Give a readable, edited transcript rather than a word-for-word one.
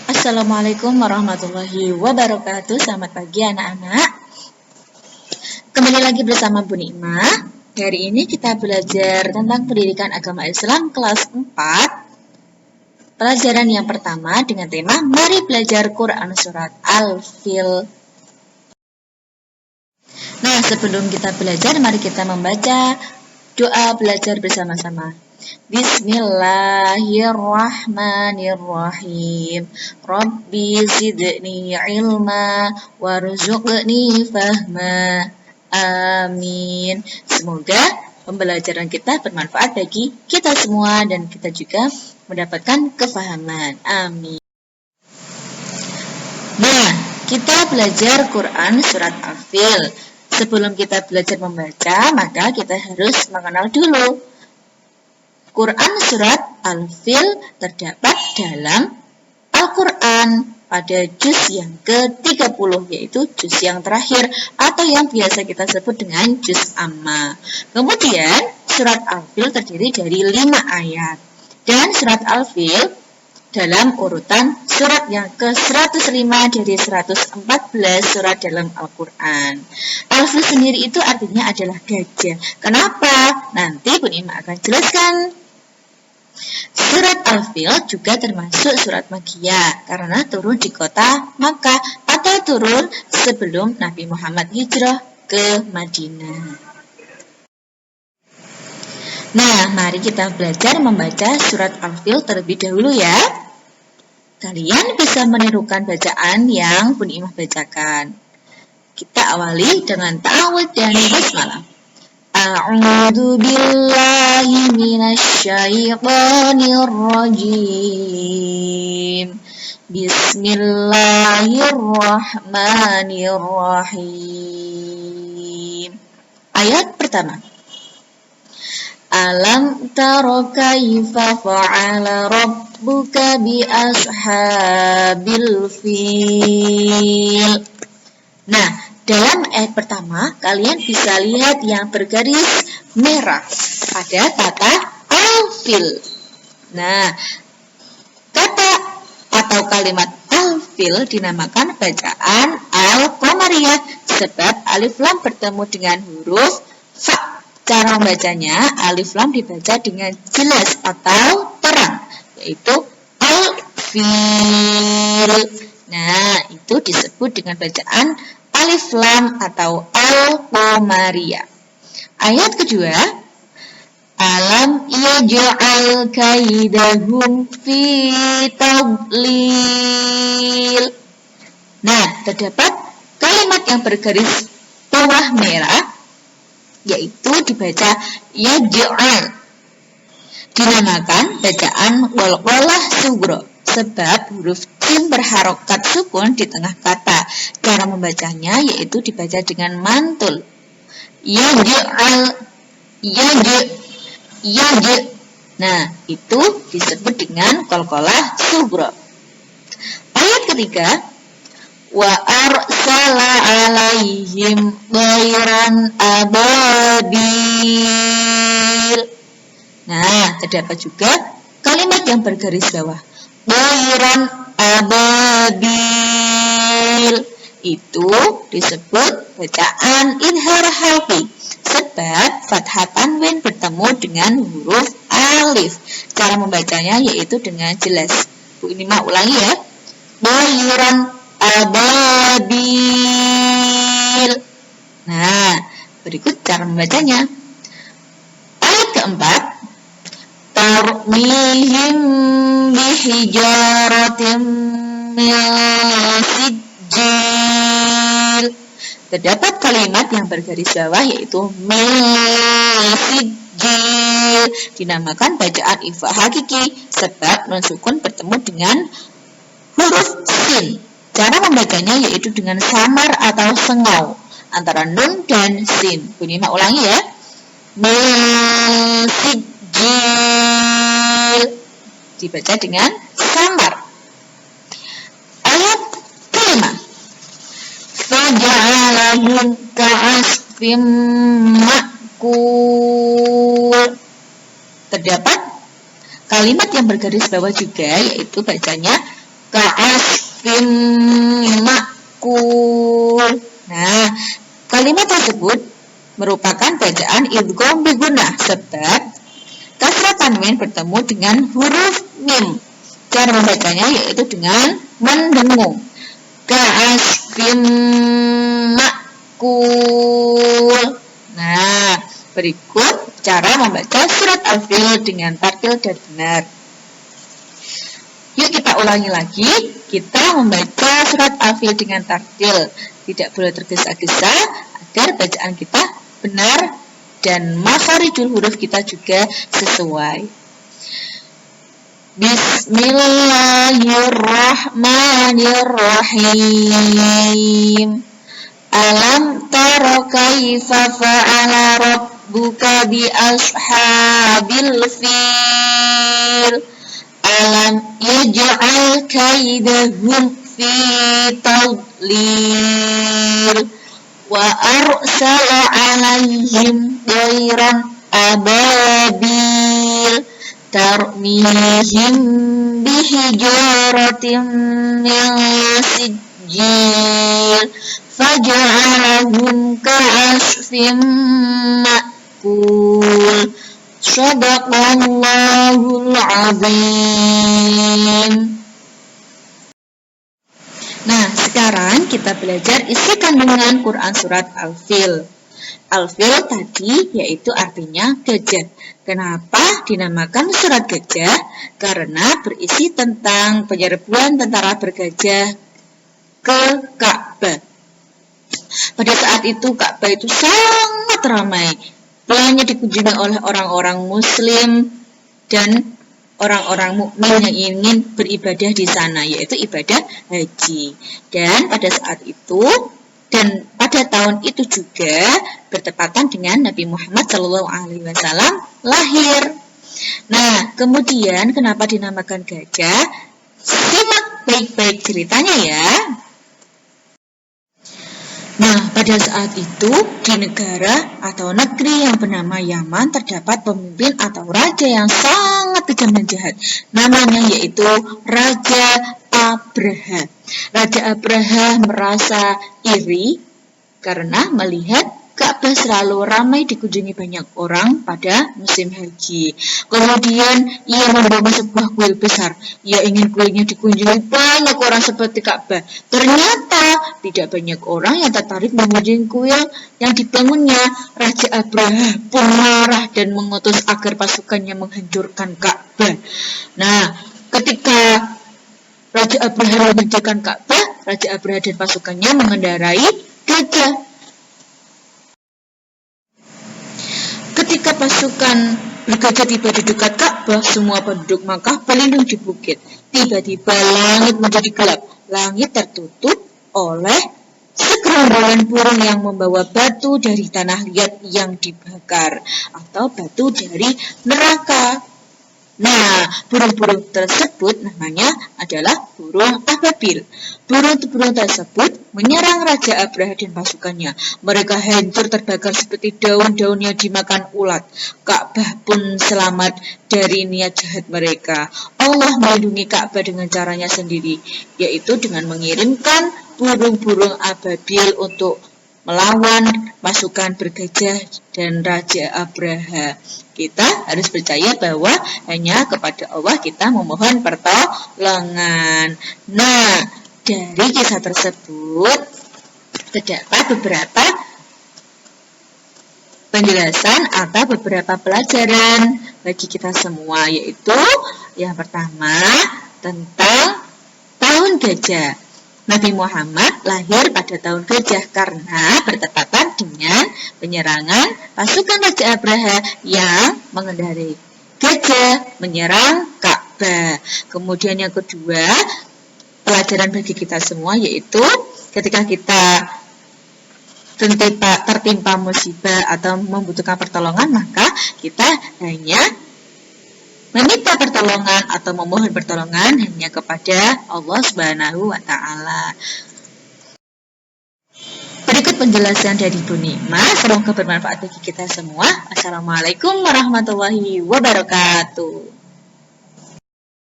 Assalamualaikum warahmatullahi wabarakatuh. Selamat pagi anak-anak. Kembali lagi bersama Bu Nikmah. Hari ini kita belajar tentang pendidikan agama Islam kelas 4. Pelajaran yang pertama dengan tema Mari belajar Quran Surat Al-Fil. Nah, sebelum kita belajar, mari kita membaca doa belajar bersama-sama. Bismillahirrahmanirrahim. Rabbi zidni ilma warzuqni fahma. Amin. Semoga pembelajaran kita bermanfaat bagi kita semua dan kita juga mendapatkan kefahaman. Amin. Nah, kita belajar Quran Surat Al-Fil. Sebelum kita belajar membaca, maka kita harus mengenal dulu. Quran Surat Al-Fil terdapat dalam Al-Quran pada juz yang ke-30, yaitu juz yang terakhir atau yang biasa kita sebut dengan juz Amma. Kemudian Surat Al-Fil terdiri dari 5 ayat. Dan Surat Al-Fil dalam urutan surat yang ke-105 dari 114 surat dalam Al-Quran. Al-Fil sendiri itu artinya adalah gajah. Kenapa? Nanti Bu Nikmah akan jelaskan. Surat Al-Fil juga termasuk surat Makkiyah karena turun di kota Makkah atau turun sebelum Nabi Muhammad hijrah ke Madinah. Nah, mari kita belajar membaca surat Al-Fil terlebih dahulu ya. Kalian bisa menirukan bacaan yang Bu Nikmah bacakan. Kita awali dengan ta'awudz dan basmalah. A'udzu billahi minasyaitonir rajim. Bismillahirrahmanirrahim. Ayat pertama. Alam tara kaifa fa'ala rabbuka bi ashabil fil. Nah, dalam ayat pertama kalian bisa lihat yang bergaris merah pada kata al-fil. Nah, kata atau kalimat al-fil dinamakan bacaan al-qamariyah sebab alif lam bertemu dengan huruf fa. Cara membacanya, alif lam dibaca dengan jelas atau terang, yaitu al-fil. Nah, itu disebut dengan bacaan alif lam atau al-qamariyah. Ayat kedua, alam yaj'al kaidahum fi tadlil. Nah, terdapat kalimat yang bergaris bawah merah, yaitu dibaca yaj'al. Dinamakan bacaan qalqalah sughra sebab huruf jim berharokat sukun di tengah kata. Cara membacanya yaitu dibaca dengan mantul. Yaj'al, yaj'. Nah, itu disebut dengan qalqalah sughra. Ayat ketiga, wa arsala alaihim ghairan ababil. Nah, terdapat juga kalimat yang bergaris bawah. Ghairan ababil. Itu disebut bacaan idhar halqi sebab fathah tanwin bertemu dengan huruf alif. Cara membacanya yaitu dengan jelas. Bu Nikmah ulangi ya. Ghairan ababil. Nah, berikut cara membacanya. Ayat keempat, tarmihim bihijaratin min sijil. Terdapat kalimat yang bergaris bawah yaitu min sijil. Dinamakan bacaan ifa hakiki sebab nun sukun bertemu dengan huruf sin. Cara membacanya yaitu dengan samar atau sengau antara nun dan sin. Bu Nikmah ulangi ya. Sijil. Dibaca dengan samar. Ayat kelima. Faja'alahum ka'asfim ma'kul. Terdapat kalimat yang bergaris bawah juga yaitu bacanya ka'asfin ma'kul. Nah, kalimat tersebut merupakan bacaan idgham bigunnah sebab kasrah tanwin bertemu dengan huruf mim. Cara membacanya yaitu dengan mendengung. Ka'asfin ma'kul. Nah, berikut cara membaca surat Al-Fil dengan tartil dan benar. Yuk kita ulangi lagi. Kita membaca surat Al-Fil dengan tartil. Tidak boleh tergesa-gesa agar bacaan kita benar dan makharijul huruf kita juga sesuai. Bismillahirrahmanirrahim. Alam tara kaifa fa'ala rabbuka bi ashabil fil. Alam yaj'al kaidahum fi tadlil. Wa arsala 'alaihim tayran ababil tarmihim bihijaratin min sijil faj'alahum ka'asfin ma'kul. Shadaqallahul azim. Nah, sekarang kita belajar isi kandungan Quran surat Al-Fil. Al-Fil tadi yaitu artinya gajah. Kenapa dinamakan surat gajah? Karena berisi tentang penyerbuan tentara bergajah ke Ka'bah. Pada saat itu Ka'bah itu sangat ramai. Hanya dikunjungi oleh orang-orang muslim dan orang-orang mukmin yang ingin beribadah di sana, yaitu ibadah haji. Dan pada saat itu dan pada tahun itu juga bertepatan dengan Nabi Muhammad SAW lahir. Nah, kemudian kenapa dinamakan gajah? Simak baik-baik ceritanya ya. Nah, pada saat itu di negara atau negeri yang bernama Yaman terdapat pemimpin atau raja yang sangat kejam dan jahat. Namanya yaitu Raja Abraha. Raja Abraha merasa iri karena melihat Ka'bah selalu ramai dikunjungi banyak orang pada musim haji. Kemudian ia membawa sebuah kuil besar. Ia ingin kuilnya dikunjungi banyak orang seperti Ka'bah. Ternyata tidak banyak orang yang tertarik mengunjungi kuil yang dibangunnya. Raja Abraha pun marah dan mengutus agar pasukannya menghancurkan Ka'bah. Nah, ketika Raja Abraha menghancurkan Ka'bah, Raja Abraha dan pasukannya mengendarai gajah. Ketika pasukan bergajah tiba di dekat Ka'bah, semua penduduk Makkah berlindung di bukit. Tiba-tiba langit menjadi gelap. Langit tertutup oleh segerombolan burung yang membawa batu dari tanah liat yang dibakar atau batu dari neraka. Nah, burung-burung tersebut namanya adalah burung ababil. Burung-burung tersebut menyerang Raja Abraha dan pasukannya. Mereka hancur terbakar seperti daun-daun yang dimakan ulat. Ka'bah pun selamat dari niat jahat mereka. Allah melindungi Ka'bah dengan caranya sendiri, yaitu dengan mengirimkan burung-burung ababil untuk melawan pasukan bergajah dan Raja Abraha. Kita harus percaya bahwa hanya kepada Allah kita memohon pertolongan. Nah, dari kisah tersebut terdapat beberapa penjelasan atau beberapa pelajaran bagi kita semua, yaitu yang pertama tentang tahun gajah. Nabi Muhammad lahir pada tahun gajah karena bertepatan dengan penyerangan pasukan Raja Abraha yang mengendarai gajah menyerang Ka'bah. Kemudian yang kedua, pelajaran bagi kita semua yaitu ketika kita tertimpa musibah atau membutuhkan pertolongan, maka kita hanya meminta pertolongan atau memohon pertolongan hanya kepada Allah Subhanahu wa Ta'ala. Berikut penjelasan dari Bu Nikma, semoga bermanfaat bagi kita semua. Assalamualaikum warahmatullahi wabarakatuh.